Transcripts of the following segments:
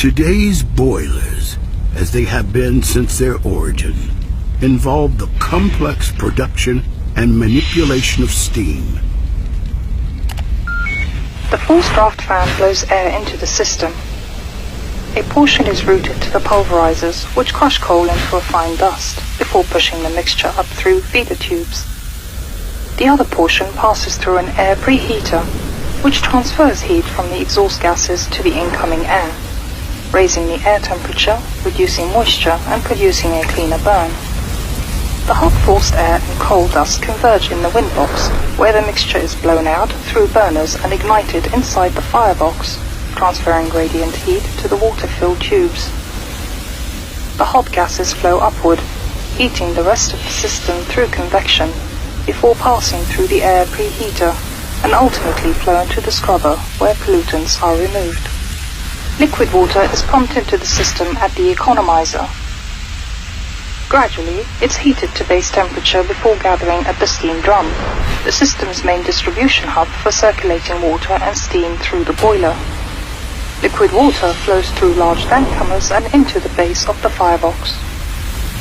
Today's boilers, as they have been since their origin, involve the complex production and manipulation of steam. The forced draft fan blows air into the system. A portion is routed to the pulverizers, which crush coal into a fine dust before pushing the mixture up through feeder tubes. The other portion passes through an air preheater, which transfers heat from the exhaust gases to the incoming air, raising the air temperature, reducing moisture, and producing a cleaner burn. The hot forced air and coal dust converge in the wind box, where the mixture is blown out through burners and ignited inside the firebox, transferring radiant heat to the water-filled tubes. The hot gases flow upward, heating the rest of the system through convection, before passing through the air preheater, and ultimately flow into the scrubber, where pollutants are removed. Liquid water is pumped into the system at the economizer. Gradually, it's heated to base temperature before gathering at the steam drum, the system's main distribution hub for circulating water and steam through the boiler. Liquid water flows through large tank comers and into the base of the firebox.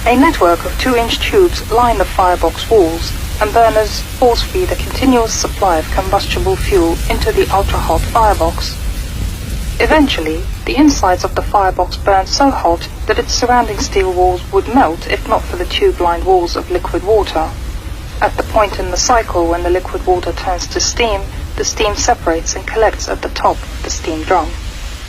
A network of 2-inch tubes line the firebox walls, and burners force feed a continuous supply of combustible fuel into the ultra-hot firebox. Eventually, the insides of the firebox burn so hot that its surrounding steel walls would melt if not for the tube-lined walls of liquid water. At the point in the cycle when the liquid water turns to steam, the steam separates and collects at the top of the steam drum.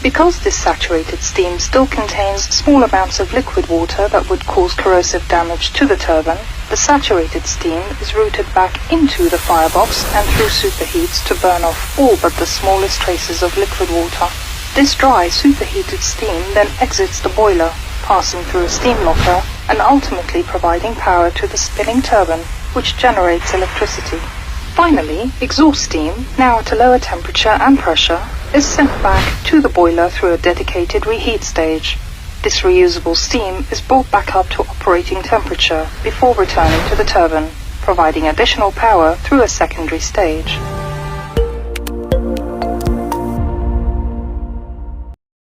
Because this saturated steam still contains small amounts of liquid water that would cause corrosive damage to the turbine, the saturated steam is routed back into the firebox and through superheats to burn off all but the smallest traces of liquid water. This dry, superheated steam then exits the boiler, passing through a steam locker and ultimately providing power to the spinning turbine, which generates electricity. Finally, exhaust steam, now at a lower temperature and pressure, is sent back to the boiler through a dedicated reheat stage. This reusable steam is brought back up to operating temperature before returning to the turbine, providing additional power through a secondary stage.